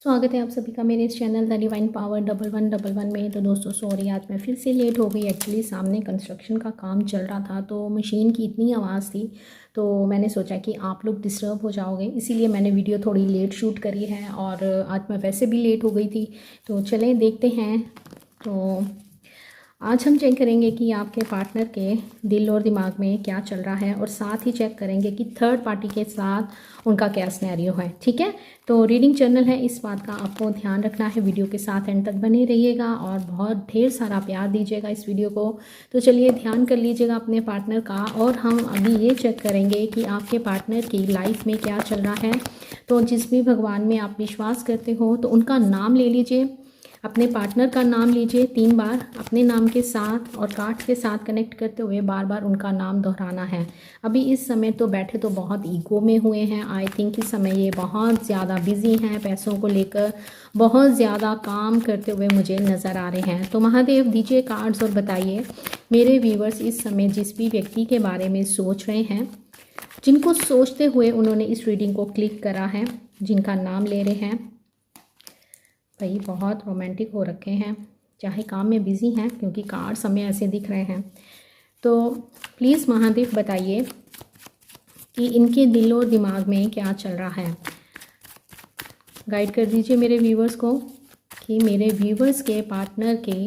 स्वागत है आप सभी का मेरे इस चैनल द डिवाइन पावर 1111 में। तो दोस्तों सॉरी, आज मैं फिर से लेट हो गई। एक्चुअली सामने कंस्ट्रक्शन का काम चल रहा था तो मशीन की इतनी आवाज़ थी तो मैंने सोचा कि आप लोग डिस्टर्ब हो जाओगे, इसीलिए मैंने वीडियो थोड़ी लेट शूट करी है। और आज मैं वैसे भी लेट हो गई थी तो चलें देखते हैं। तो आज हम चेक करेंगे कि आपके पार्टनर के दिल और दिमाग में क्या चल रहा है, और साथ ही चेक करेंगे कि थर्ड पार्टी के साथ उनका क्या सिनेरियो है। ठीक है, तो रीडिंग चैनल है, इस बात का आपको ध्यान रखना है। वीडियो के साथ एंड तक बने रहिएगा और बहुत ढेर सारा प्यार दीजिएगा इस वीडियो को। तो चलिए ध्यान कर लीजिएगा अपने पार्टनर का, और हम अभी ये चेक करेंगे कि आपके पार्टनर की लाइफ में क्या चल रहा है। तो जिस भी भगवान में आप विश्वास करते हो तो उनका नाम ले लीजिए, अपने पार्टनर का नाम लीजिए 3 बार अपने नाम के साथ, और कार्ड के साथ कनेक्ट करते हुए बार बार उनका नाम दोहराना है। अभी इस समय तो बैठे तो बहुत ईगो में हुए हैं। आई थिंक इस समय ये बहुत ज़्यादा बिजी हैं, पैसों को लेकर बहुत ज़्यादा काम करते हुए मुझे नज़र आ रहे हैं। तो महादेव दीजिए कार्ड्स और बताइए मेरे व्यूवर्स इस समय जिस भी व्यक्ति के बारे में सोच रहे हैं, जिनको सोचते हुए उन्होंने इस रीडिंग को क्लिक करा है, जिनका नाम ले रहे हैं, भाई बहुत रोमांटिक हो रखे हैं, चाहे काम में बिज़ी हैं क्योंकि कार्ड्स हमें ऐसे दिख रहे हैं। तो प्लीज़ महादेव बताइए कि इनके दिल और दिमाग में क्या चल रहा है। गाइड कर दीजिए मेरे व्यूवर्स को कि मेरे व्यूवर्स के पार्टनर के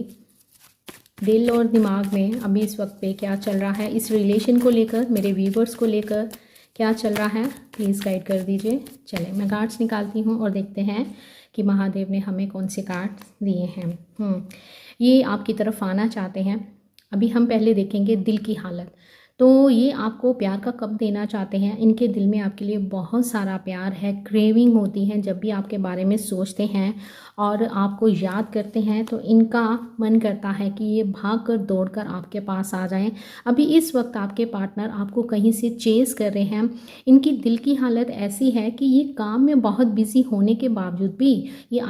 दिल और दिमाग में अभी इस वक्त पे क्या चल रहा है, इस रिलेशन को लेकर, मेरे व्यूवर्स को लेकर क्या चल रहा है। प्लीज़ गाइड कर दीजिए। चलें मैं कार्ड्स निकालती हूँ और देखते हैं कि महादेव ने हमें कौन से कार्ड दिए हैं। ये आपकी तरफ आना चाहते हैं। अभी हम पहले देखेंगे दिल की हालत। तो ये आपको प्यार का कब देना चाहते हैं। इनके दिल में आपके लिए बहुत सारा प्यार है, क्रेविंग होती है जब भी आपके बारे में सोचते हैं और आपको याद करते हैं तो इनका मन करता है कि ये भाग कर दौड़ कर आपके पास आ जाएं। अभी इस वक्त आपके पार्टनर आपको कहीं से चेज़ कर रहे हैं। इनकी दिल की हालत ऐसी है कि ये काम में बहुत बिजी होने के बावजूद भी ये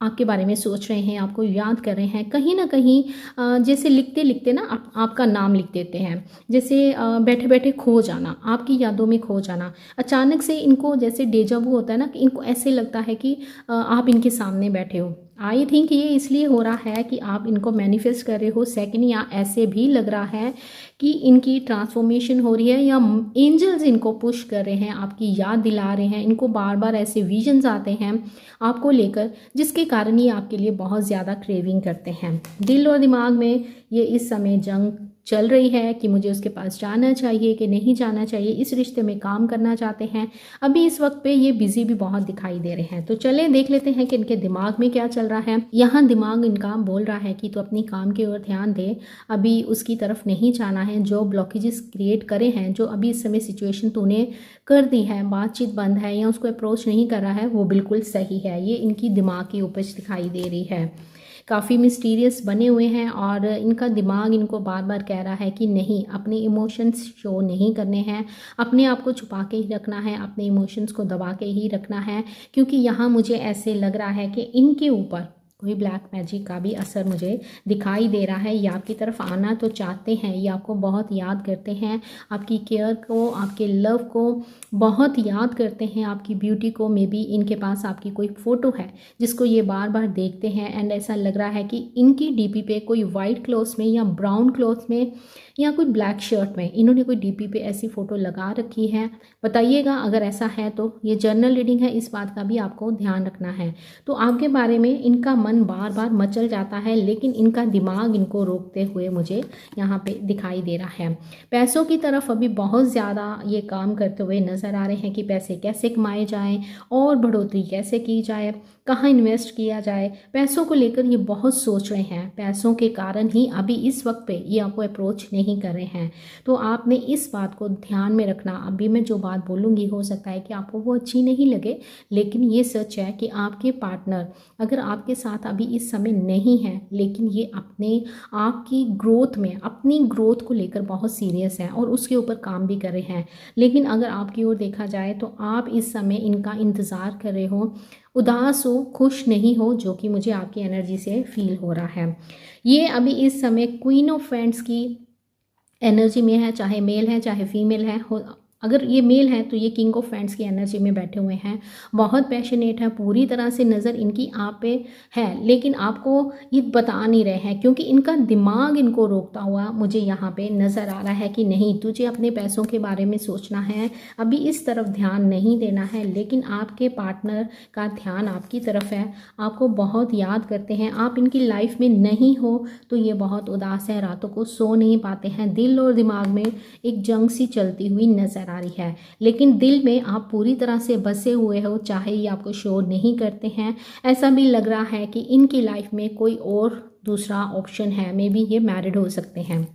आपके बारे में सोच रहे हैं, आपको याद कर रहे हैं। कहीं ना कहीं जैसे लिखते लिखते ना आपका नाम लिख देते हैं, जैसे बैठे बैठे खो जाना, आपकी यादों में खो जाना। अचानक से इनको जैसे डेजा वू होता है ना, कि इनको ऐसे लगता है कि आप इनके सामने बैठे हो। आई थिंक ये इसलिए हो रहा है कि आप इनको मैनिफेस्ट कर रहे हो। सेकंड, या ऐसे भी लग रहा है कि इनकी ट्रांसफॉर्मेशन हो रही है, या एंजल्स इनको पुश कर रहे हैं, आपकी याद दिला रहे हैं। इनको बार बार ऐसे विजन्स आते हैं आपको लेकर, जिसके कारण ये आपके लिए बहुत ज़्यादा क्रेविंग करते हैं। दिल और दिमाग में ये इस समय जंग चल रही है कि मुझे उसके पास जाना चाहिए कि नहीं जाना चाहिए, इस रिश्ते में काम करना चाहते हैं। अभी इस वक्त पे ये बिजी भी बहुत दिखाई दे रहे हैं। तो चलें देख लेते हैं कि इनके दिमाग में क्या चल रहा है। यहाँ दिमाग इनका बोल रहा है कि तो अपनी काम की ओर ध्यान दे, अभी उसकी तरफ नहीं जाना है। जो ब्लॉकेजेस क्रिएट करे हैं, जो अभी इस समय सिचुएशन तूने कर दी है, बातचीत बंद है या उसको अप्रोच नहीं कर रहा है, वो बिल्कुल सही है। ये इनकी दिमाग की उपज दिखाई दे रही है। काफ़ी मिस्टीरियस बने हुए हैं और इनका दिमाग इनको बार बार कह रहा है कि नहीं, अपने इमोशंस शो नहीं करने हैं, अपने आप को छुपा के ही रखना है, अपने इमोशंस को दबा के ही रखना है। क्योंकि यहाँ मुझे ऐसे लग रहा है कि इनके ऊपर कोई ब्लैक मैजिक का भी असर मुझे दिखाई दे रहा है। ये आपकी तरफ आना तो चाहते हैं, ये आपको बहुत याद करते हैं, आपकी केयर को, आपके लव को बहुत याद करते हैं, आपकी ब्यूटी को। मे बी इनके पास आपकी कोई फ़ोटो है जिसको ये बार बार देखते हैं, एंड ऐसा लग रहा है कि इनकी डीपी पे कोई वाइट क्लॉथ्स में या ब्राउन क्लॉथ में या कोई ब्लैक शर्ट में इन्होंने कोई डीपी पे ऐसी फ़ोटो लगा रखी है। बताइएगा अगर ऐसा है तो। ये जर्नल रीडिंग है, इस बात का भी आपको ध्यान रखना है। तो आपके बारे में इनका मन बार बार मचल जाता है, लेकिन इनका दिमाग इनको रोकते हुए मुझे यहाँ पे दिखाई दे रहा है। पैसों की तरफ अभी बहुत ज़्यादा ये काम करते हुए नज़र आ रहे हैं कि पैसे कैसे कमाए जाएं और बढ़ोतरी कैसे की जाए, कहाँ इन्वेस्ट किया जाए। पैसों को लेकर ये बहुत सोच रहे हैं। पैसों के कारण ही अभी इस वक्त पे ये आपको अप्रोच नहीं कर रहे हैं। तो आपने इस बात को ध्यान में रखना। अभी मैं जो बात बोलूँगी हो सकता है कि आपको वो अच्छी नहीं लगे, लेकिन ये सच है कि आपके पार्टनर अगर आपके साथ अभी इस समय नहीं है, लेकिन ये अपने आपकी ग्रोथ में, अपनी ग्रोथ को लेकर बहुत सीरियस हैं और उसके ऊपर काम भी कर रहे हैं। लेकिन अगर आपकी ओर देखा जाए तो आप इस समय इनका इंतज़ार कर रहे हो, उदास हो, खुश नहीं हो, जो कि मुझे आपकी एनर्जी से फील हो रहा है। ये अभी इस समय क्वीन ऑफ फैंड्स की एनर्जी में है, चाहे मेल है चाहे फीमेल है। अगर ये मेल है तो ये किंग ऑफ फैंड्स की एनर्जी में बैठे हुए हैं, बहुत पैशनेट है, पूरी तरह से नज़र इनकी आप पे है, लेकिन आपको ये बता नहीं रहे हैं क्योंकि इनका दिमाग इनको रोकता हुआ मुझे यहाँ पे नज़र आ रहा है कि नहीं, तुझे अपने पैसों के बारे में सोचना है, अभी इस तरफ ध्यान नहीं देना है। लेकिन आपके पार्टनर का ध्यान आपकी तरफ है, आपको बहुत याद करते हैं। आप इनकी लाइफ में नहीं हो तो ये बहुत उदास है, रातों को सो नहीं पाते हैं, दिल और दिमाग में एक जंग सी चलती हुई नज़र आ रही है। लेकिन दिल में आप पूरी तरह से बसे हुए हो, चाहे ये आपको शो नहीं करते हैं। ऐसा भी लग रहा है कि इनकी लाइफ में कोई और दूसरा ऑप्शन है, मे बी ये मैरिड हो सकते हैं।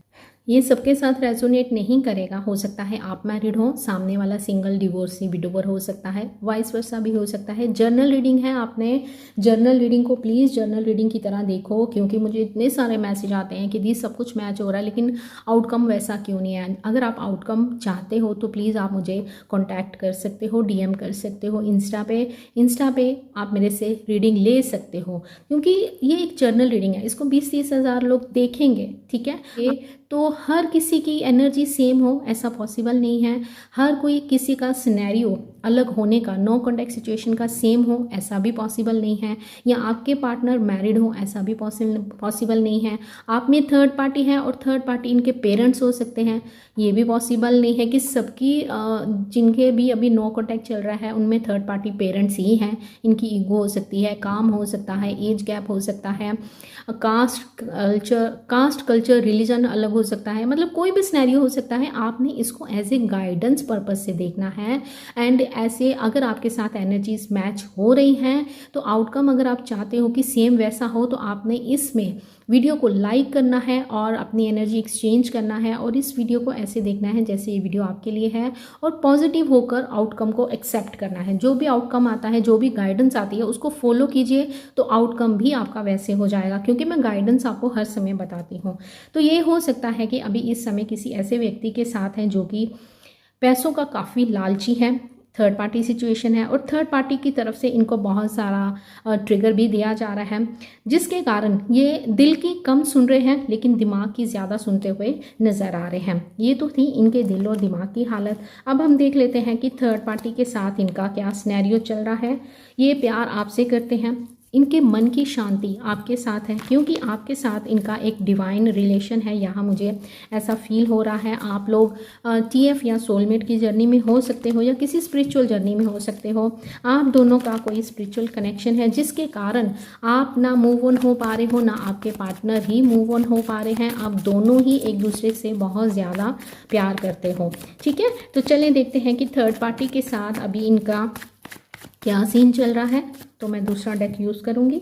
ये सबके साथ रेजोनेट नहीं करेगा, हो सकता है आप मैरिड हो, सामने वाला सिंगल, डिवोर्सी, विडोवर हो सकता है, वाइस वर्सा भी हो सकता है। जर्नल रीडिंग है, आपने जर्नल रीडिंग को प्लीज़ जर्नल रीडिंग की तरह देखो, क्योंकि मुझे इतने सारे मैसेज आते हैं कि दी सब कुछ मैच हो रहा है लेकिन आउटकम वैसा क्यों नहीं है। अगर आप आउटकम चाहते हो तो प्लीज़ आप मुझे कॉन्टैक्ट कर सकते हो, DM कर सकते हो इंस्टा पे आप मेरे से रीडिंग ले सकते हो, क्योंकि ये एक जर्नल रीडिंग है, इसको 20-30 हज़ार लोग देखेंगे, ठीक है। ये तो हर किसी की एनर्जी सेम हो ऐसा पॉसिबल नहीं है, हर कोई किसी का सिनेरियो अलग होने का, नो कॉन्टैक्ट सिचुएशन का सेम हो ऐसा भी पॉसिबल नहीं है, या आपके पार्टनर मैरिड हो ऐसा भी पॉसिबल नहीं है। आप में थर्ड पार्टी है और थर्ड पार्टी इनके पेरेंट्स हो सकते हैं, ये भी पॉसिबल नहीं है कि सबकी जिनके भी अभी नो कॉन्टैक्ट चल रहा है उनमें थर्ड पार्टी पेरेंट्स ही हैं। इनकी ईगो हो सकती है, काम हो सकता है, एज गैप हो सकता है, कास्ट कल्चर रिलीजन अलग हो सकता है, मतलब कोई भी सिनेरियो हो सकता है। आपने इसको एज ए गाइडेंस पर्पस से देखना है। एंड ऐसे अगर आपके साथ एनर्जीज मैच हो रही हैं तो आउटकम अगर आप चाहते हो कि सेम वैसा हो तो आपने इसमें वीडियो को लाइक करना है और अपनी एनर्जी एक्सचेंज करना है, और इस वीडियो को ऐसे देखना है जैसे ये वीडियो आपके लिए है, और पॉजिटिव होकर आउटकम को एक्सेप्ट करना है। जो भी आउटकम आता है, जो भी गाइडेंस आती है उसको फॉलो कीजिए तो आउटकम भी आपका वैसे हो जाएगा, क्योंकि मैं गाइडेंस आपको हर समय बताती हूँ। तो ये हो सकता है कि अभी इस समय किसी ऐसे व्यक्ति के साथ हैं जो कि पैसों का काफ़ी लालची है, थर्ड पार्टी सिचुएशन है, और थर्ड पार्टी की तरफ से इनको बहुत सारा ट्रिगर भी दिया जा रहा है, जिसके कारण ये दिल की कम सुन रहे हैं लेकिन दिमाग की ज़्यादा सुनते हुए नज़र आ रहे हैं। ये तो थी इनके दिल और दिमाग की हालत। अब हम देख लेते हैं कि थर्ड पार्टी के साथ इनका क्या सिनेरियो चल रहा है। ये प्यार आपसे करते हैं, इनके मन की शांति आपके साथ है, क्योंकि आपके साथ इनका एक डिवाइन रिलेशन है, यहाँ मुझे ऐसा फील हो रहा है। आप लोग TF या सोलमेट की जर्नी में हो सकते हो, या किसी स्पिरिचुअल जर्नी में हो सकते हो। आप दोनों का कोई स्पिरिचुअल कनेक्शन है जिसके कारण आप ना मूव ऑन हो पा रहे हो, ना आपके पार्टनर ही मूव ऑन हो पा रहे हैं। आप दोनों ही एक दूसरे से बहुत ज़्यादा प्यार करते हो, ठीक है। तो चलें देखते हैं कि थर्ड पार्टी के साथ अभी इनका क्या सीन चल रहा है। तो मैं दूसरा डेक यूज़ करूँगी।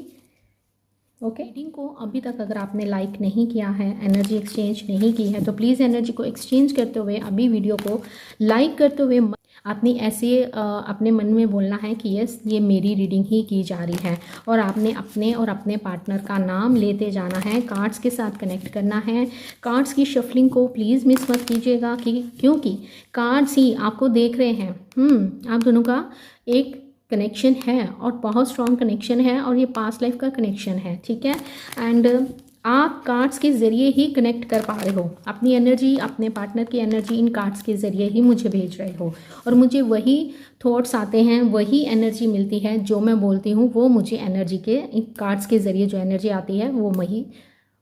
ओके, रीडिंग को अभी तक अगर आपने लाइक नहीं किया है, एनर्जी एक्सचेंज नहीं की है, तो प्लीज़ एनर्जी को एक्सचेंज करते हुए अभी वीडियो को लाइक करते हुए आपने ऐसे अपने मन में बोलना है कि यस, ये मेरी रीडिंग ही की जा रही है, और आपने अपने और अपने पार्टनर का नाम लेते जाना है, कार्ड्स के साथ कनेक्ट करना है। कार्ड्स की शफलिंग को प्लीज़ मिस मत कीजिएगा, क्योंकि कार्ड्स ही आपको देख रहे हैं। आप दोनों का एक कनेक्शन है और बहुत स्ट्रॉन्ग कनेक्शन है, और ये पास्ट लाइफ का कनेक्शन है, ठीक है। एंड आप कार्ड्स के ज़रिए ही कनेक्ट कर पा रहे हो अपनी एनर्जी, अपने पार्टनर की एनर्जी इन कार्ड्स के ज़रिए ही मुझे भेज रहे हो, और मुझे वही थॉट्स आते हैं, वही एनर्जी मिलती है जो मैं बोलती हूँ, वो मुझे एनर्जी के कार्ड्स के ज़रिए जो एनर्जी आती है वो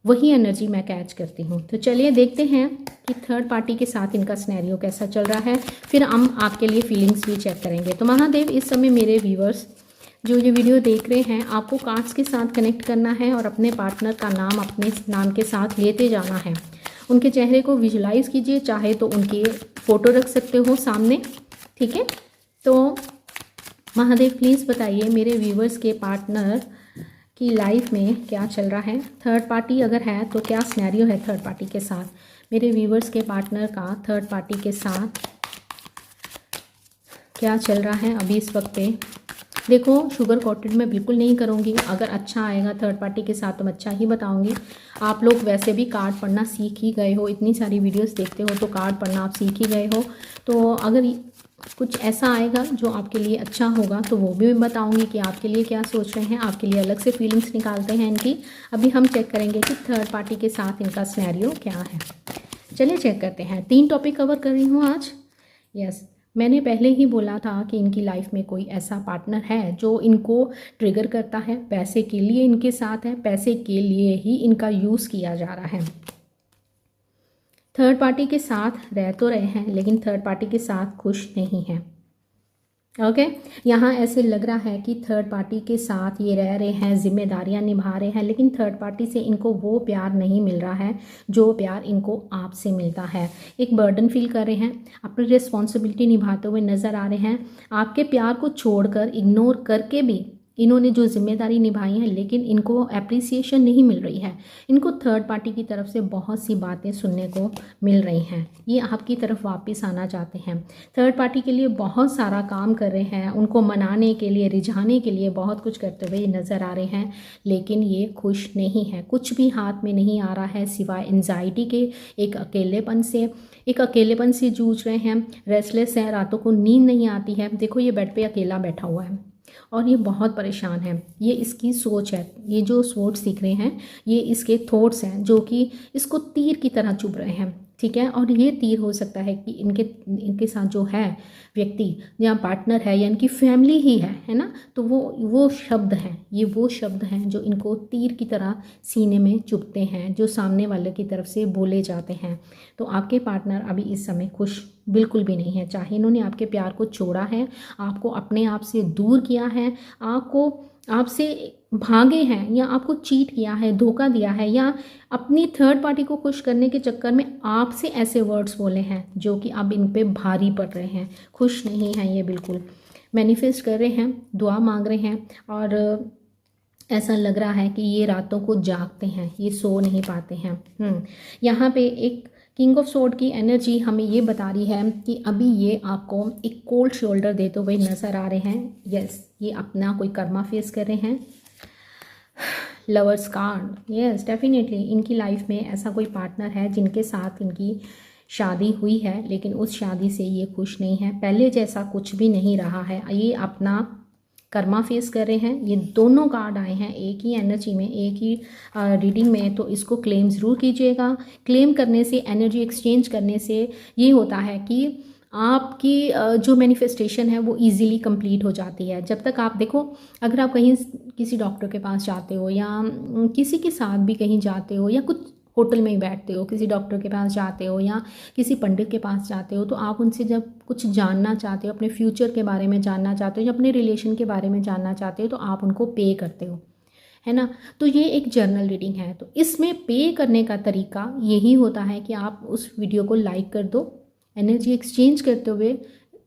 वही एनर्जी मैं कैच करती हूँ। तो चलिए देखते हैं कि थर्ड पार्टी के साथ इनका सिनेरियो कैसा चल रहा है, फिर हम आपके लिए फीलिंग्स भी चेक करेंगे। तो महादेव, इस समय मेरे व्यूवर्स जो ये वीडियो देख रहे हैं, आपको कार्ड्स के साथ कनेक्ट करना है और अपने पार्टनर का नाम अपने नाम के साथ लेते जाना है। उनके चेहरे को विजुलाइज कीजिए, चाहे तो उनकी फ़ोटो रख सकते हो सामने, ठीक है। तो महादेव प्लीज़ बताइए मेरे व्यूवर्स के पार्टनर की लाइफ में क्या चल रहा है। थर्ड पार्टी अगर है तो क्या सिनेरियो है थर्ड पार्टी के साथ, मेरे व्यूवर्स के पार्टनर का थर्ड पार्टी के साथ क्या चल रहा है अभी इस वक्त पे। देखो, शुगर कोटेड मैं बिल्कुल नहीं करूँगी, अगर अच्छा आएगा थर्ड पार्टी के साथ तो मैं अच्छा ही बताऊँगी। आप लोग वैसे भी कार्ड पढ़ना सीख ही गए हो, इतनी सारी वीडियोस देखते हो तो कार्ड पढ़ना आप सीख ही गए हो। तो अगर कुछ ऐसा आएगा जो आपके लिए अच्छा होगा तो वो भी मैं बताऊंगी कि आपके लिए क्या सोच रहे हैं, आपके लिए अलग से फीलिंग्स निकालते हैं इनकी। अभी हम चेक करेंगे कि थर्ड पार्टी के साथ इनका सिनेरियो क्या है। चलिए चेक करते हैं। 3 टॉपिक कवर कर रही हूँ आज। यस, मैंने पहले ही बोला था कि इनकी लाइफ में कोई ऐसा पार्टनर है जो इनको ट्रिगर करता है, पैसे के लिए इनके साथ है, पैसे के लिए ही इनका यूज़ किया जा रहा है। थर्ड पार्टी के साथ रह तो रहे हैं लेकिन थर्ड पार्टी के साथ खुश नहीं हैं। ओके यहाँ ऐसे लग रहा है कि थर्ड पार्टी के साथ ये रह रहे हैं, जिम्मेदारियां निभा रहे हैं, लेकिन थर्ड पार्टी से इनको वो प्यार नहीं मिल रहा है जो प्यार इनको आपसे मिलता है। एक बर्डन फील कर रहे हैं, अपनी रिस्पॉन्सिबिलिटी निभाते हुए नज़र आ रहे हैं। आपके प्यार को छोड़कर, इग्नोर करके भी इन्होंने जो जिम्मेदारी निभाई है, लेकिन इनको अप्रिसिएशन नहीं मिल रही है। इनको थर्ड पार्टी की तरफ से बहुत सी बातें सुनने को मिल रही हैं। ये आपकी तरफ वापस आना चाहते हैं, थर्ड पार्टी के लिए बहुत सारा काम कर रहे हैं, उनको मनाने के लिए, रिझाने के लिए बहुत कुछ करते हुए नज़र आ रहे हैं, लेकिन ये खुश नहीं है। कुछ भी हाथ में नहीं आ रहा है सिवाय एंजाइटी के, एक अकेलेपन से जूझ रहे हैं, रेस्टलेस हैं, रातों को नींद नहीं आती है। देखो ये बेड पे अकेला बैठा हुआ है और ये बहुत परेशान है। ये इसकी सोच है, ये जो सोच सीख रहे हैं ये इसके थॉट्स हैं जो कि इसको तीर की तरह चुभ रहे हैं, ठीक है। और ये तीर हो सकता है कि इनके साथ जो है व्यक्ति या पार्टनर है या इनकी फैमिली ही है ना, तो वो शब्द हैं, ये वो शब्द हैं जो इनको तीर की तरह सीने में चुभते हैं, जो सामने वाले की तरफ से बोले जाते हैं। तो आपके पार्टनर अभी इस समय खुश बिल्कुल भी नहीं है, चाहे इन्होंने आपके प्यार को छोड़ा है, आपको अपने आप से दूर किया है, आपसे भागे हैं या आपको चीट किया है, धोखा दिया है, या अपनी थर्ड पार्टी को खुश करने के चक्कर में आपसे ऐसे वर्ड्स बोले हैं जो कि अब इन पे भारी पड़ रहे हैं। खुश नहीं हैं ये बिल्कुल, मैनिफेस्ट कर रहे हैं, दुआ मांग रहे हैं, और ऐसा लग रहा है कि ये रातों को जागते हैं, ये सो नहीं पाते हैं। यहाँ पे एक किंग ऑफ सोर्ड की एनर्जी हमें ये बता रही है कि अभी ये आपको एक कोल्ड शोल्डर देते हुए नज़र आ रहे हैं। यस, ये अपना कोई कर्मा फेस कर रहे हैं। लवर्स कार्ड, यस डेफिनेटली इनकी लाइफ में ऐसा कोई पार्टनर है जिनके साथ इनकी शादी हुई है, लेकिन उस शादी से ये खुश नहीं है, पहले जैसा कुछ भी नहीं रहा है, ये अपना कर्मा फेस कर रहे हैं। ये दोनों कार्ड आए हैं एक ही एनर्जी में, एक ही रीडिंग में, तो इसको क्लेम ज़रूर कीजिएगा। क्लेम करने से, एनर्जी एक्सचेंज करने से ये होता है कि आपकी जो मैनिफेस्टेशन है वो इजीली कंप्लीट हो जाती है। जब तक आप देखो, अगर आप कहीं किसी डॉक्टर के पास जाते हो या किसी के साथ भी कहीं जाते हो या कुछ होटल में ही बैठते हो, किसी डॉक्टर के पास जाते हो या किसी पंडित के पास जाते हो, तो आप उनसे जब कुछ जानना चाहते हो, अपने फ्यूचर के बारे में जानना चाहते हो या अपने रिलेशन के बारे में जानना चाहते हो, तो आप उनको पे करते हो, है ना। तो ये एक जर्नल रीडिंग है, तो इसमें पे करने का तरीका यही होता है कि आप उस वीडियो को लाइक कर दो, एनर्जी एक्सचेंज करते हुए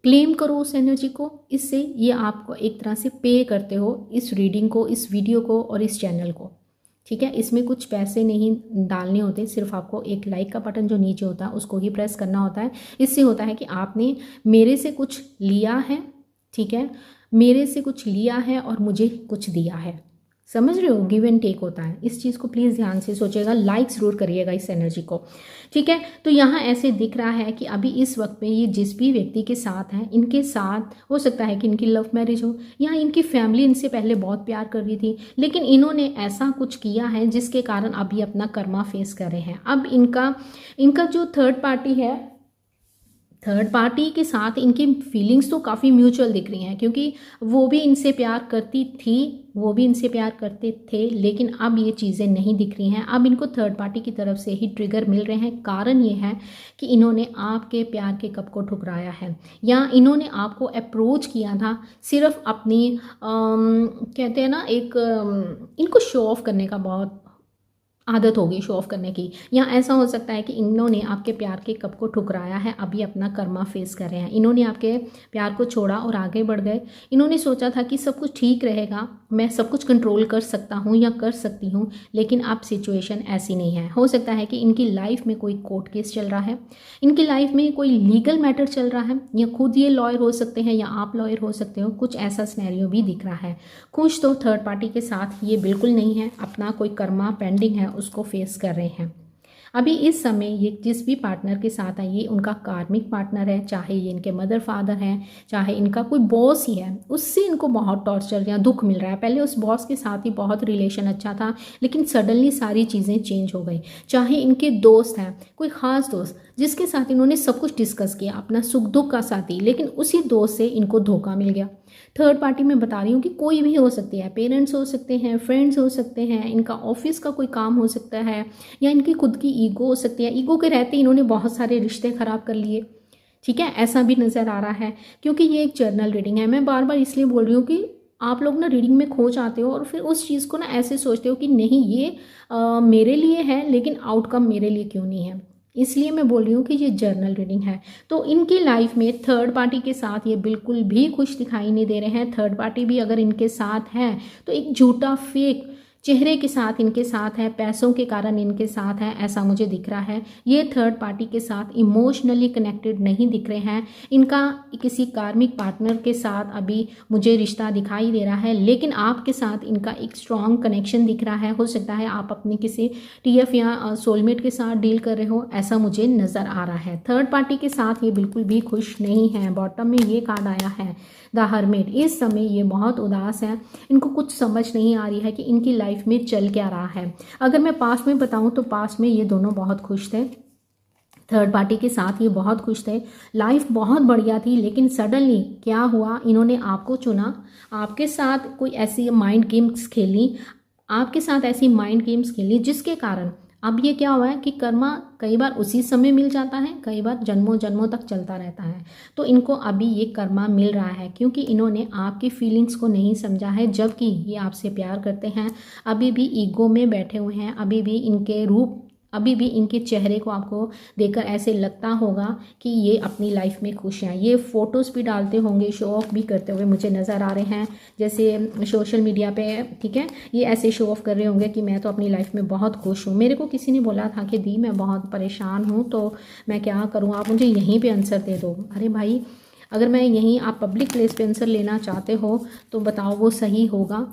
क्लेम करो उस एनर्जी को। इससे ये आपको एक तरह से पे करते हो इस रीडिंग को, इस वीडियो को और इस चैनल को, ठीक है। इसमें कुछ पैसे नहीं डालने होते, सिर्फ आपको एक लाइक का बटन जो नीचे होता है उसको ही प्रेस करना होता है। इससे होता है कि आपने मेरे से कुछ लिया है, ठीक है, मेरे से कुछ लिया है और मुझे कुछ दिया है, समझ रहे हो, गिव एंड टेक होता है। इस चीज़ को प्लीज़ ध्यान से सोचिएगा, लाइक ज़रूर करिएगा इस एनर्जी को, ठीक है। तो यहाँ ऐसे दिख रहा है कि अभी इस वक्त में ये जिस भी व्यक्ति के साथ हैं, इनके साथ हो सकता है कि इनकी लव मैरिज हो या इनकी फैमिली इनसे पहले बहुत प्यार कर रही थी, लेकिन इन्होंने ऐसा कुछ किया है जिसके कारण अभी अपना कर्मा फेस कर रहे हैं। अब इनका जो थर्ड पार्टी है, थर्ड पार्टी के साथ इनकी फीलिंग्स तो काफ़ी म्यूचुअल दिख रही हैं, क्योंकि वो भी इनसे प्यार करती थी, वो भी इनसे प्यार करते थे, लेकिन अब ये चीज़ें नहीं दिख रही हैं। अब इनको थर्ड पार्टी की तरफ से ही ट्रिगर मिल रहे हैं। कारण ये है कि इन्होंने आपके प्यार के कप को ठुकराया है, या इन्होंने आपको अप्रोच किया था सिर्फ अपनी कहते हैं ना, इनको शो ऑफ करने का बहुत आदत होगी, शो ऑफ करने की, या ऐसा हो सकता है कि इन्होंने आपके प्यार के कप को ठुकराया है, अभी अपना कर्मा फेस कर रहे हैं। इन्होंने आपके प्यार को छोड़ा और आगे बढ़ गए। इन्होंने सोचा था कि सब कुछ ठीक रहेगा, मैं सब कुछ कंट्रोल कर सकता हूँ या कर सकती हूँ, लेकिन अब सिचुएशन ऐसी नहीं है। हो सकता है कि इनकी लाइफ में कोई कोर्ट केस चल रहा है, इनकी लाइफ में कोई लीगल मैटर चल रहा है, या खुद ये लॉयर हो सकते हैं या आप लॉयर हो सकते हो, कुछ ऐसा सिनेरियो भी दिख रहा है। खुश तो थर्ड पार्टी के साथ ये बिल्कुल नहीं है, अपना कोई कर्मा पेंडिंग है उसको फेस कर रहे हैं। अभी इस समय ये जिस भी पार्टनर के साथ है ये उनका कार्मिक पार्टनर है, चाहे ये इनके मदर फादर हैं, चाहे इनका कोई बॉस ही है, उससे इनको बहुत टॉर्चर या दुख मिल रहा है। पहले उस बॉस के साथ ही बहुत रिलेशन अच्छा था, लेकिन सडनली सारी चीज़ें चेंज हो गई। चाहे इनके दोस्त हैं, कोई ख़ास दोस्त जिसके साथ इन्होंने सब कुछ डिस्कस किया, अपना सुख दुख का साथी, लेकिन उसी दोस्त से इनको धोखा मिल गया। थर्ड पार्टी में बता रही हूँ कि कोई भी हो सकती है, पेरेंट्स हो सकते हैं, फ्रेंड्स हो सकते हैं, इनका ऑफिस का कोई काम हो सकता है, या इनकी खुद की ईगो हो सकती है। ईगो के रहते इन्होंने बहुत सारे रिश्ते ख़राब कर लिए, ठीक है, ऐसा भी नज़र आ रहा है। क्योंकि ये एक जर्नल रीडिंग है, मैं बार बार इसलिए बोल रही हूँ कि आप लोग ना रीडिंग में खो जाते हो और फिर उस चीज़ को ना ऐसे सोचते हो कि नहीं ये मेरे लिए है, लेकिन आउटकम मेरे लिए क्यों नहीं है। इसलिए मैं बोल रही हूँ कि ये जर्नल रीडिंग है। तो इनकी लाइफ में थर्ड पार्टी के साथ ये बिल्कुल भी खुश दिखाई नहीं दे रहे हैं। थर्ड पार्टी भी अगर इनके साथ है तो एक झूठा फेक चेहरे के साथ इनके साथ है, पैसों के कारण इनके साथ है, ऐसा मुझे दिख रहा है। ये थर्ड पार्टी के साथ इमोशनली कनेक्टेड नहीं दिख रहे हैं। इनका किसी कार्मिक पार्टनर के साथ अभी मुझे रिश्ता दिखाई दे रहा है, लेकिन आपके साथ इनका एक स्ट्रॉन्ग कनेक्शन दिख रहा है। हो सकता है आप अपनी किसी टीएफ या सोलमेट के साथ डील कर रहे हो, ऐसा मुझे नज़र आ रहा है। थर्ड पार्टी के साथ ये बिल्कुल भी खुश नहीं है। बॉटम में ये कार्ड आया है द हर्मिट। इस समय ये बहुत उदास है, इनको कुछ समझ नहीं आ रही है कि इनकी लाइफ में चल क्या रहा है। अगर मैं पास्ट में बताऊं तो पास्ट में ये दोनों बहुत खुश थे, थर्ड पार्टी के साथ ये बहुत खुश थे, लाइफ बहुत बढ़िया थी। लेकिन सडनली क्या हुआ, इन्होंने आपको चुना, आपके साथ कोई ऐसी माइंड गेम्स खेली, आपके साथ ऐसी माइंड गेम्स खेली जिसके कारण अब ये क्या हुआ है कि कर्मा कई बार उसी समय मिल जाता है, कई बार जन्मों जन्मों तक चलता रहता है। तो इनको अभी ये कर्मा मिल रहा है क्योंकि इन्होंने आपकी फीलिंग्स को नहीं समझा है, जबकि ये आपसे प्यार करते हैं। अभी भी ईगो में बैठे हुए हैं, अभी भी इनके रूप, अभी भी इनके चेहरे को आपको देखकर ऐसे लगता होगा कि ये अपनी लाइफ में खुश हैं। ये फ़ोटोज़ भी डालते होंगे, शो ऑफ भी करते हुए मुझे नज़र आ रहे हैं, जैसे सोशल मीडिया पे, ठीक है, ये ऐसे शो ऑफ कर रहे होंगे कि मैं तो अपनी लाइफ में बहुत खुश हूँ। मेरे को किसी ने बोला था कि दी मैं बहुत परेशान हूँ, तो मैं क्या करूँ, आप मुझे यहीं पर आंसर दे दो। अरे भाई, अगर मैं यहीं, आप पब्लिक प्लेस पे आंसर लेना चाहते हो तो बताओ वो सही होगा?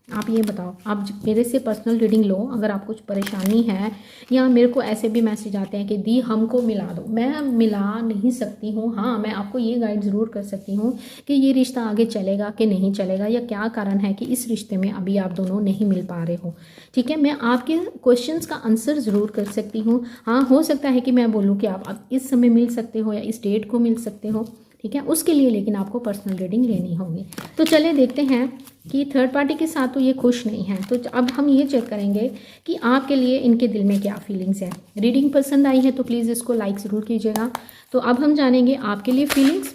आप ये बताओ, आप मेरे से पर्सनल रीडिंग लो अगर आप कुछ परेशानी है, या मेरे को ऐसे भी मैसेज आते हैं कि दी हमको मिला दो। मैं मिला नहीं सकती हूँ, हाँ मैं आपको ये गाइड ज़रूर कर सकती हूँ कि ये रिश्ता आगे चलेगा कि नहीं चलेगा, या क्या कारण है कि इस रिश्ते में अभी आप दोनों नहीं मिल पा रहे हो। ठीक है, मैं आपके क्वेश्चंस का आंसर ज़रूर कर सकती हूँ। हाँ, हो सकता है कि मैं बोलूँ कि आप अब इस समय मिल सकते हो या इस डेट को मिल सकते हो, ठीक है, उसके लिए लेकिन आपको पर्सनल रीडिंग लेनी होगी। तो चलिए देखते हैं कि थर्ड पार्टी के साथ तो ये खुश नहीं है, तो अब हम ये चेक करेंगे कि आपके लिए इनके दिल में क्या फीलिंग्स है। रीडिंग पसंद आई है तो प्लीज़ इसको लाइक ज़रूर कीजिएगा। तो अब हम जानेंगे आपके लिए फीलिंग्स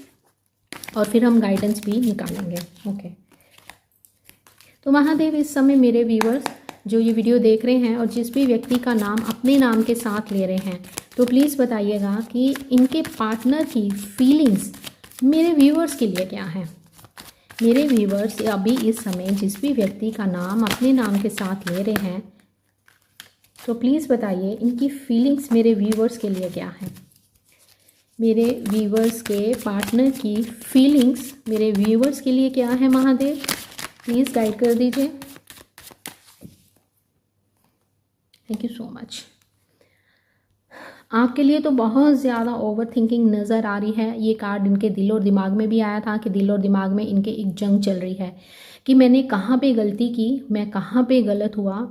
और फिर हम गाइडेंस भी निकालेंगे। ओके, तो महादेव, इस समय मेरे व्यूअर्स जो ये वीडियो देख रहे हैं और जिस भी व्यक्ति का नाम अपने नाम के साथ ले रहे हैं, तो प्लीज़ बताइएगा कि इनके पार्टनर की फीलिंग्स मेरे व्यूअर्स के लिए क्या है। मेरे व्यूअर्स अभी इस समय जिस भी व्यक्ति का नाम अपने नाम के साथ ले रहे हैं, तो प्लीज़ बताइए इनकी फीलिंग्स मेरे व्यूअर्स के लिए क्या है। मेरे व्यूअर्स के पार्टनर की फीलिंग्स मेरे व्यूअर्स के लिए क्या है महादेव, प्लीज़ गाइड कर दीजिए। Thank you so much. आपके लिए तो बहुत ज़्यादा ओवर थिंकिंग नज़र आ रही है। ये कार्ड इनके दिल और दिमाग में भी आया था कि दिल और दिमाग में इनके एक जंग चल रही है कि मैंने कहाँ पे गलती की, मैं कहाँ पे गलत हुआ,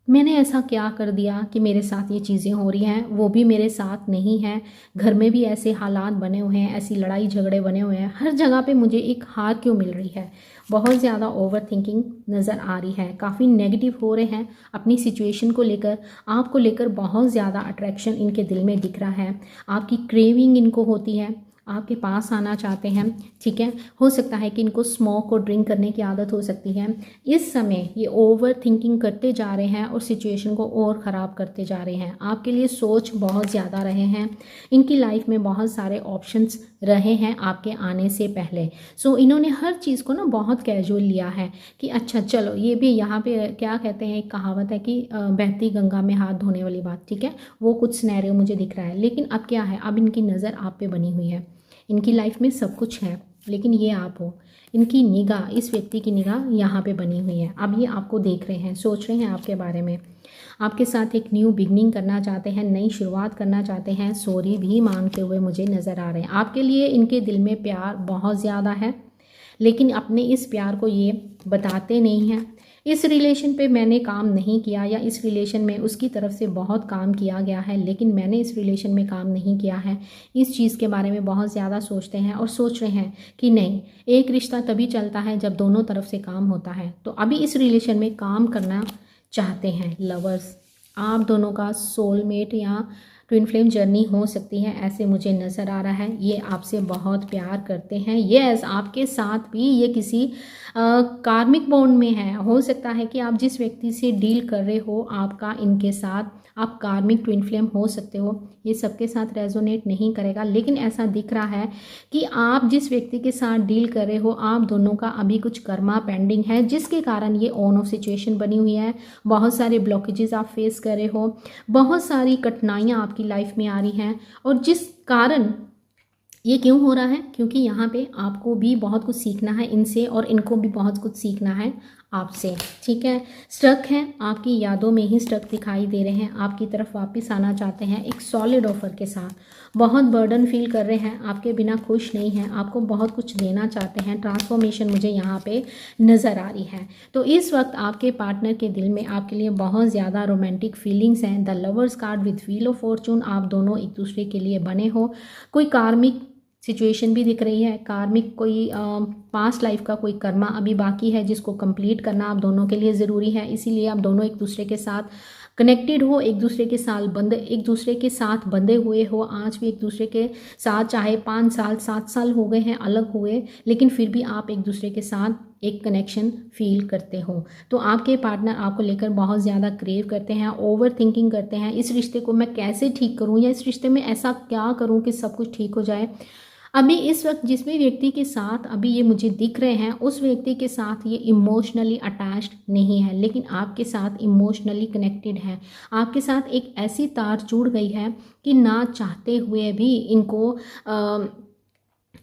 मैंने ऐसा क्या कर दिया कि मेरे साथ ये चीज़ें हो रही हैं, वो भी मेरे साथ नहीं है। घर में भी ऐसे हालात बने हुए हैं, ऐसी लड़ाई झगड़े बने हुए हैं, हर जगह पे मुझे एक हार क्यों मिल रही है। बहुत ज़्यादा ओवर थिंकिंग नज़र आ रही है, काफ़ी नेगेटिव हो रहे हैं अपनी सिचुएशन को लेकर, आपको लेकर बहुत ज़्यादा अट्रैक्शन इनके दिल में दिख रहा है। आपकी क्रेविंग इनको होती है, आपके पास आना चाहते हैं, ठीक है। हो सकता है कि इनको स्मोक और ड्रिंक करने की आदत हो सकती है। इस समय ये ओवर थिंकिंग करते जा रहे हैं और सिचुएशन को और ख़राब करते जा रहे हैं। आपके लिए सोच बहुत ज़्यादा रहे हैं। इनकी लाइफ में बहुत सारे ऑप्शंस रहे हैं आपके आने से पहले। सो इन्होंने हर चीज़ को ना बहुत कैजुअल लिया है कि अच्छा चलो, ये भी यहाँ पे क्या कहते हैं, एक कहावत है कि बहती गंगा में हाथ धोने वाली बात, ठीक है, वो कुछ सिनेरियो मुझे दिख रहा है। लेकिन अब क्या है, अब इनकी नज़र आप पे बनी हुई है। इनकी लाइफ में सब कुछ है लेकिन ये आप हो। इनकी निगाह, इस व्यक्ति की निगाह यहाँ पे बनी हुई है। अब ये आपको देख रहे हैं, सोच रहे हैं आपके बारे में, आपके साथ एक न्यू बिगनिंग करना चाहते हैं, नई शुरुआत करना चाहते हैं, सॉरी भी मांगते हुए मुझे नज़र आ रहे हैं। आपके लिए इनके दिल में प्यार बहुत ज़्यादा है, लेकिन अपने इस प्यार को ये बताते नहीं हैं। इस रिलेशन पे मैंने काम नहीं किया, या इस रिलेशन में उसकी तरफ से बहुत काम किया गया है, लेकिन मैंने इस रिलेशन में काम नहीं किया है, इस चीज़ के बारे में बहुत ज़्यादा सोचते हैं और सोच रहे हैं कि नहीं, एक रिश्ता तभी चलता है जब दोनों तरफ से काम होता है। तो अभी इस रिलेशन में काम करना चाहते हैं लवर्स। आप दोनों का सोलमेट या ट्विन फ्लेम जर्नी हो सकती है, ऐसे मुझे नज़र आ रहा है। ये आपसे बहुत प्यार करते हैं। यस, आपके साथ भी ये किसी कार्मिक बॉन्ड में है। हो सकता है कि आप जिस व्यक्ति से डील कर रहे हो, आपका इनके साथ आप कार्मिक ट्विन फ्लेम हो सकते हो। ये सबके साथ रेजोनेट नहीं करेगा, लेकिन ऐसा दिख रहा है कि आप जिस व्यक्ति के साथ डील कर रहे हो, आप दोनों का अभी कुछ कर्मा पेंडिंग है, जिसके कारण ये ऑन ऑफ सिचुएशन बनी हुई है। बहुत सारे ब्लॉकेजेस आप फेस कर रहे हो, बहुत सारी कठिनाइयाँ आपकी लाइफ में आ रही हैं, और जिस कारण ये क्यों हो रहा है, क्योंकि यहाँ पे आपको भी बहुत कुछ सीखना है इनसे, और इनको भी बहुत कुछ सीखना है आपसे। ठीक है, स्टक हैं, आपकी यादों में ही स्टक दिखाई दे रहे हैं, आपकी तरफ वापस आना चाहते हैं एक सॉलिड ऑफर के साथ। बहुत बर्डन फील कर रहे हैं, आपके बिना खुश नहीं हैं, आपको बहुत कुछ देना चाहते हैं। ट्रांसफॉर्मेशन मुझे यहाँ पे नज़र आ रही है। तो इस वक्त आपके पार्टनर के दिल में आपके लिए बहुत ज़्यादा रोमांटिक फीलिंग्स हैं। The lovers card with wheel of Fortune, आप दोनों एक दूसरे के लिए बने हो। कोई कार्मिक सिचुएशन भी दिख रही है, कार्मिक कोई पास्ट लाइफ का कोई कर्मा अभी बाकी है, जिसको कंप्लीट करना आप दोनों के लिए ज़रूरी है। इसीलिए आप दोनों एक दूसरे के साथ कनेक्टेड हो, एक दूसरे के साथ एक दूसरे के साथ बंधे हुए हो। आज भी एक दूसरे के साथ, चाहे 5 साल 7 साल हो गए हैं अलग हुए, लेकिन फिर भी आप एक दूसरे के साथ एक कनेक्शन फील करते हो। तो आपके पार्टनर आपको लेकर बहुत ज़्यादा क्रेव करते हैं, ओवर थिंकिंग करते हैं, इस रिश्ते को मैं कैसे ठीक करूँ, या इस रिश्ते में ऐसा क्या करूँ कि सब कुछ ठीक हो जाए। अभी इस वक्त जिस भी व्यक्ति के साथ अभी ये मुझे दिख रहे हैं, उस व्यक्ति के साथ ये इमोशनली अटैच्ड नहीं है, लेकिन आपके साथ इमोशनली कनेक्टेड है। आपके साथ एक ऐसी तार जुड़ गई है कि ना चाहते हुए भी इनको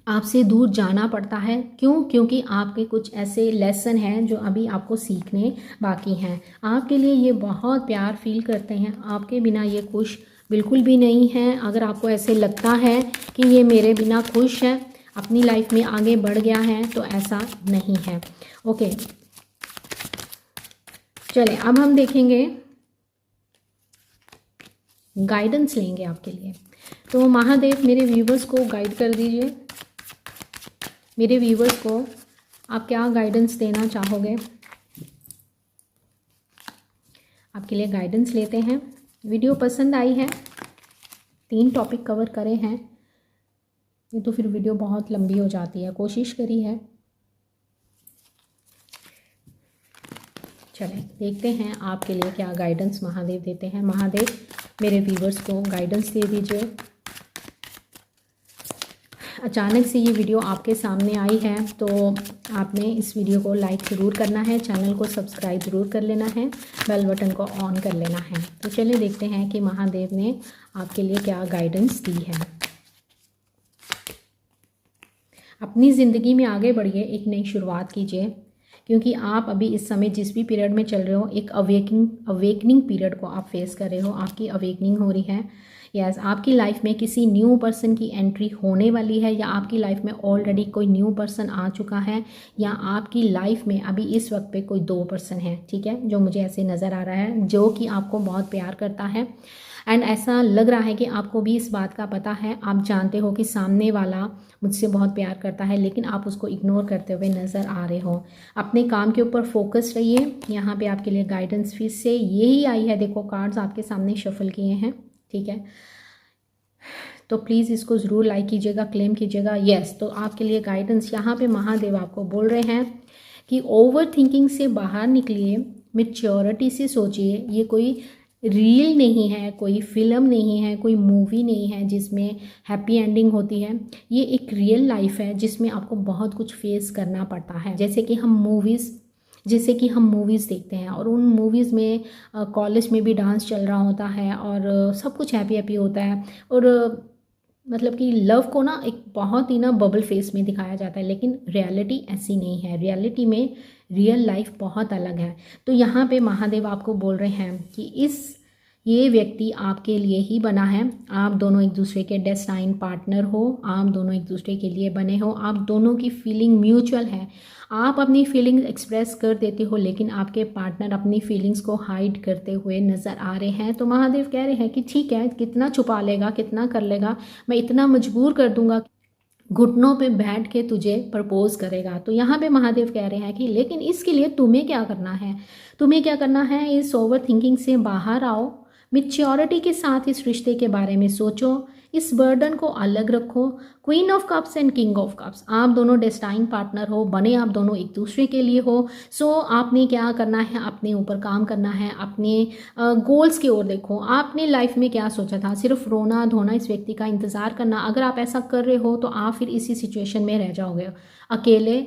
आपसे दूर जाना पड़ता है। क्यों? क्योंकि आपके कुछ ऐसे लेसन हैं जो अभी आपको सीखने बाकी हैं। आपके लिए ये बहुत प्यार फील करते हैं, आपके बिना ये खुश बिल्कुल भी नहीं है। अगर आपको ऐसे लगता है कि ये मेरे बिना खुश है, अपनी लाइफ में आगे बढ़ गया है, तो ऐसा नहीं है। ओके, चलें अब हम देखेंगे, गाइडेंस लेंगे आपके लिए। तो महादेव मेरे व्यूवर्स को गाइड कर दीजिए। मेरे व्यूवर्स को आप क्या गाइडेंस देना चाहोगे? आपके लिए गाइडेंस लेते हैं। वीडियो पसंद आई है, 3 टॉपिक कवर करे हैं, ये तो फिर वीडियो बहुत लंबी हो जाती है, कोशिश करी है। चलें देखते हैं आपके लिए क्या गाइडेंस महादेव देते हैं। महादेव मेरे व्यूवर्स को गाइडेंस दे दीजिए। अचानक से ये वीडियो आपके सामने आई है, तो आपने इस वीडियो को लाइक ज़रूर करना है, चैनल को सब्सक्राइब ज़रूर कर लेना है, बेल बटन को ऑन कर लेना है। तो चलिए देखते हैं कि महादेव ने आपके लिए क्या गाइडेंस दी है। अपनी ज़िंदगी में आगे बढ़िए, एक नई शुरुआत कीजिए, क्योंकि आप अभी इस समय जिस भी पीरियड में चल रहे हो, एक अवेकनिंग पीरियड को आप फेस कर रहे हो। आपकी अवेकनिंग हो रही है। यस, आपकी लाइफ में किसी न्यू पर्सन की एंट्री होने वाली है, या आपकी लाइफ में ऑलरेडी कोई न्यू पर्सन आ चुका है, या आपकी लाइफ में अभी इस वक्त पे कोई 2 पर्सन है, ठीक है, जो मुझे ऐसे नज़र आ रहा है, जो कि आपको बहुत प्यार करता है। एंड ऐसा लग रहा है कि आपको भी इस बात का पता है, आप जानते हो कि सामने वाला मुझसे बहुत प्यार करता है, लेकिन आप उसको इग्नोर करते हुए नज़र आ रहे हो। अपने काम के ऊपर फोकस रहिए। यहाँ पे आपके लिए गाइडेंस फिर से यही आई है। देखो, कार्ड्स आपके सामने शफल किए हैं, ठीक है, तो प्लीज़ इसको ज़रूर लाइक कीजिएगा, क्लेम कीजिएगा। यस, तो आपके लिए गाइडेंस यहाँ पे महादेव आपको बोल रहे हैं कि ओवर थिंकिंग से बाहर निकलिए, मैच्योरिटी से सोचिए। ये कोई रील नहीं है, कोई फिल्म नहीं है, कोई मूवी नहीं है जिसमें हैप्पी एंडिंग होती है। ये एक रियल लाइफ है जिसमें आपको बहुत कुछ फेस करना पड़ता है। जैसे कि हम मूवीज़ देखते हैं, और उन मूवीज़ में कॉलेज में भी डांस चल रहा होता है, और सब कुछ हैप्पी हैप्पी होता है, और मतलब कि लव को ना एक बहुत ही ना बबल फेस में दिखाया जाता है, लेकिन रियलिटी ऐसी नहीं है। रियलिटी में रियल लाइफ बहुत अलग है। तो यहाँ पे महादेव आपको बोल रहे हैं कि ये व्यक्ति आपके लिए ही बना है। आप दोनों एक दूसरे के डेस्टाइन पार्टनर हो, आप दोनों एक दूसरे के लिए बने हो, आप दोनों की फीलिंग म्यूचुअल है। आप अपनी फीलिंग्स एक्सप्रेस कर देते हो, लेकिन आपके पार्टनर अपनी फीलिंग्स को हाइड करते हुए नज़र आ रहे हैं। तो महादेव कह रहे हैं कि ठीक है, कितना छुपा लेगा, कितना कर लेगा, मैं इतना मजबूर कर दूंगा, घुटनों पे बैठ के तुझे प्रपोज करेगा। तो यहाँ पे महादेव कह रहे हैं कि लेकिन इसके लिए तुम्हें क्या करना है, तुम्हें क्या करना है, इस ओवर थिंकिंग से बाहर आओ, मिच्योरिटी के साथ इस रिश्ते के बारे में सोचो, इस बर्डन को अलग रखो। Queen of cups and king of cups, आप दोनों डेस्टाइन पार्टनर हो, बने आप दोनों एक दूसरे के लिए हो। सो आपने क्या करना है, अपने ऊपर काम करना है, अपने गोल्स की ओर देखो। आपने लाइफ में क्या सोचा था, सिर्फ रोना धोना, इस व्यक्ति का इंतज़ार करना। अगर आप ऐसा कर रहे हो तो आप फिर इसी सिचुएशन में रह जाओगे अकेले,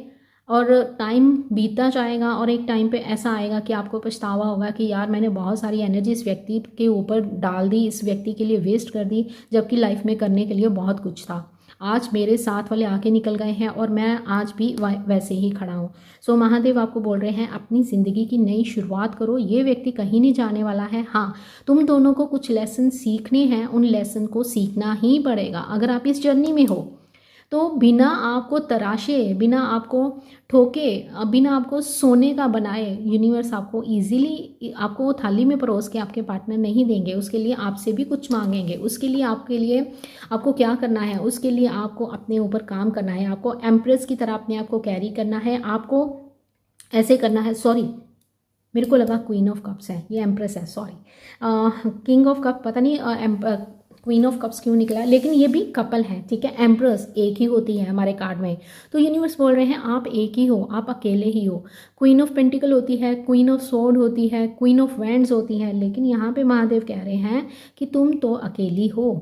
और टाइम बीतता जाएगा और एक टाइम पे ऐसा आएगा कि आपको पछतावा होगा कि यार मैंने बहुत सारी एनर्जी इस व्यक्ति के ऊपर डाल दी, इस व्यक्ति के लिए वेस्ट कर दी, जबकि लाइफ में करने के लिए बहुत कुछ था। आज मेरे साथ वाले आके निकल गए हैं और मैं आज भी वैसे ही खड़ा हूँ। सो महादेव आपको बोल रहे हैं अपनी ज़िंदगी की नई शुरुआत करो। ये व्यक्ति कहीं नहीं जाने वाला है। हाँ, तुम दोनों को कुछ लेसन सीखने हैं, उन लेसन को सीखना ही पड़ेगा। अगर आप इस जर्नी में हो तो बिना आपको तराशे, बिना आपको ठोके, बिना आपको सोने का बनाए, यूनिवर्स आपको इजीली आपको वो थाली में परोस के आपके पार्टनर नहीं देंगे। उसके लिए आपसे भी कुछ मांगेंगे। उसके लिए आपको क्या करना है, उसके लिए आपको अपने ऊपर काम करना है। आपको एम्प्रेस की तरह अपने आप को कैरी करना है। आपको ऐसे करना है, सॉरी मेरे को लगा क्वीन ऑफ कप्स है, ये एम्प्रेस है, सॉरी किंग ऑफ कप, पता नहीं क्वीन ऑफ कप्स क्यों निकला, लेकिन ये भी कपल है, ठीक है। एम्प्रेस एक ही होती है हमारे कार्ड में। तो यूनिवर्स बोल रहे हैं आप एक ही हो, आप अकेले ही हो। क्वीन ऑफ पेंटिकल होती है, क्वीन ऑफ स्वॉर्ड होती है, क्वीन ऑफ वैंड्स होती है, लेकिन यहाँ पे महादेव कह रहे हैं कि तुम तो अकेली हो,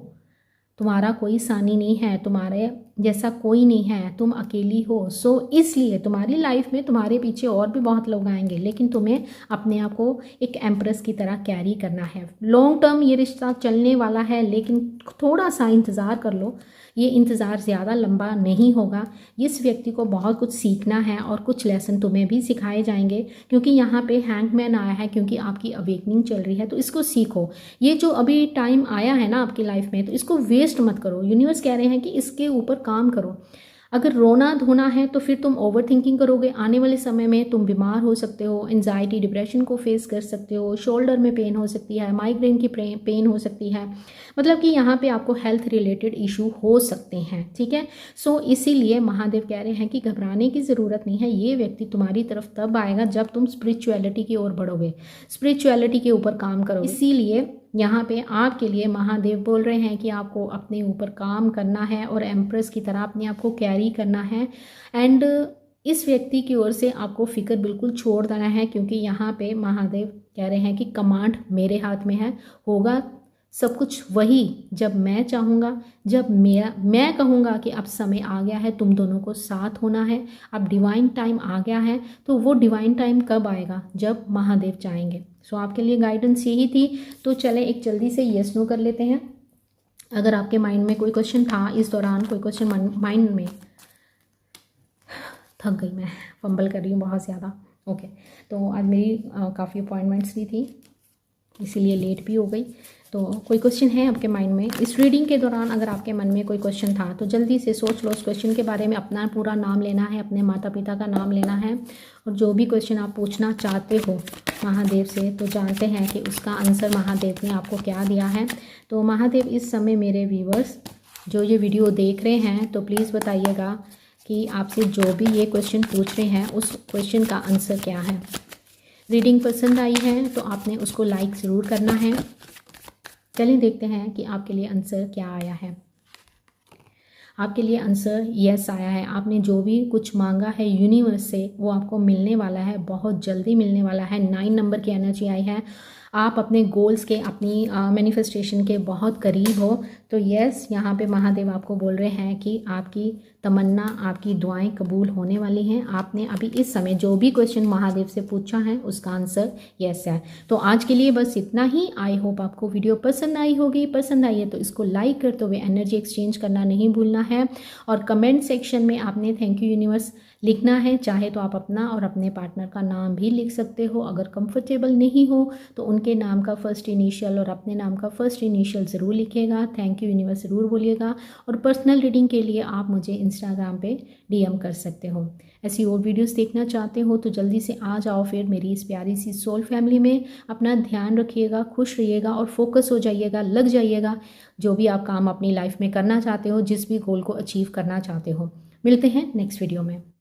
तुम्हारा कोई सानी नहीं है, तुम्हारे जैसा कोई नहीं है, तुम अकेली हो। सो इसलिए तुम्हारी लाइफ में तुम्हारे पीछे और भी बहुत लोग आएंगे, लेकिन तुम्हें अपने आप को एक एम्प्रेस की तरह कैरी करना है। लॉन्ग टर्म ये रिश्ता चलने वाला है, लेकिन थोड़ा सा इंतज़ार कर लो। ये इंतज़ार ज़्यादा लंबा नहीं होगा। इस व्यक्ति को बहुत कुछ सीखना है और कुछ लेसन तुम्हें भी सिखाए जाएंगे, क्योंकि यहाँ पे हैंगमैन आया है, क्योंकि आपकी अवेकनिंग चल रही है। तो इसको सीखो। ये जो अभी टाइम आया है ना आपकी लाइफ में, तो इसको वेस्ट मत करो। यूनिवर्स कह रहे हैं कि इसके ऊपर काम करो। अगर रोना धोना है तो फिर तुम ओवर थिंकिंग करोगे। आने वाले समय में तुम बीमार हो सकते हो, एंजाइटी डिप्रेशन को फेस कर सकते हो, शोल्डर में पेन हो सकती है, माइग्रेन की पेन हो सकती है, मतलब कि यहाँ पे आपको हेल्थ रिलेटेड इशू हो सकते हैं, ठीक है। सो इसीलिए महादेव कह रहे हैं कि घबराने की ज़रूरत नहीं है। ये व्यक्ति तुम्हारी तरफ तब आएगा जब तुम स्पिरिचुअलिटी की ओर बढ़ोगे, स्पिरिचुअलिटी के ऊपर काम करो। इसीलिए यहाँ पे आपके लिए महादेव बोल रहे हैं कि आपको अपने ऊपर काम करना है और एम्प्रेस की तरह अपने आप को कैरी करना है। एंड इस व्यक्ति की ओर से आपको फिक्र बिल्कुल छोड़ देना है, क्योंकि यहाँ पे महादेव कह रहे हैं कि कमांड मेरे हाथ में है, होगा सब कुछ वही जब मैं चाहूँगा, जब मैं कहूँगा कि अब समय आ गया है, तुम दोनों को साथ होना है, अब डिवाइन टाइम आ गया है। तो वो डिवाइन टाइम कब आएगा, जब महादेव चाहेंगे। सो आपके लिए गाइडेंस यही थी। तो चलें एक जल्दी से येस नो कर लेते हैं। अगर आपके माइंड में कोई क्वेश्चन था इस दौरान, कोई क्वेश्चन माइंड में, थक गई मैं, फंबल कर रही हूँ बहुत ज़्यादा। ओके, तो आज मेरी काफ़ी अपॉइंटमेंट्स भी थी, इसीलिए लेट भी हो गई। तो कोई क्वेश्चन है आपके माइंड में इस रीडिंग के दौरान? अगर आपके मन में कोई क्वेश्चन था तो जल्दी से सोच लो उस क्वेश्चन के बारे में। अपना पूरा नाम लेना है, अपने माता पिता का नाम लेना है, और जो भी क्वेश्चन आप पूछना चाहते हो महादेव से, तो जानते हैं कि उसका आंसर महादेव ने आपको क्या दिया है। तो महादेव इस समय मेरे व्यूवर्स जो ये वीडियो देख रहे हैं, तो प्लीज़ बताइएगा कि आपसे जो भी ये क्वेश्चन पूछ रहे हैं उस क्वेश्चन का आंसर क्या है। रीडिंग पसंद आई है तो आपने उसको लाइक ज़रूर करना है। चलिए देखते हैं कि आपके लिए आंसर क्या आया है। आपके लिए आंसर यस आया है। आपने जो भी कुछ मांगा है यूनिवर्स से वो आपको मिलने वाला है, बहुत जल्दी मिलने वाला है। 9 नंबर की एनर्जी आई है। आप अपने गोल्स के, अपनी मैनिफेस्टेशन के बहुत करीब हो। तो यस, यहाँ पे महादेव आपको बोल रहे हैं कि आपकी तमन्ना, आपकी दुआएं कबूल होने वाली हैं। आपने अभी इस समय जो भी क्वेश्चन महादेव से पूछा है उसका आंसर यस है। तो आज के लिए बस इतना ही। आई होप आपको वीडियो पसंद आई होगी। पसंद आई है तो इसको लाइक करते हुए एनर्जी एक्सचेंज करना नहीं भूलना है, और कमेंट सेक्शन में आपने थैंक यू यूनिवर्स लिखना है। चाहे तो आप अपना और अपने पार्टनर का नाम भी लिख सकते हो। अगर कंफर्टेबल नहीं हो तो उनके नाम का फर्स्ट इनिशियल और अपने नाम का फर्स्ट इनिशियल ज़रूर लिखिएगा। थैंक यू यूनिवर्स ज़रूर बोलिएगा। और पर्सनल रीडिंग के लिए आप मुझे इंस्टाग्राम पे डीएम कर सकते हो। ऐसी और वीडियोस देखना चाहते हो तो जल्दी से आ जाओ फिर मेरी इस प्यारी सी सोल फैमिली में। अपना ध्यान रखिएगा, खुश रहिएगा और फोकस हो जाइएगा, लग जाइएगा जो भी आप काम अपनी लाइफ में करना चाहते हो, जिस भी गोल को अचीव करना चाहते हो। मिलते हैं नेक्स्ट वीडियो में।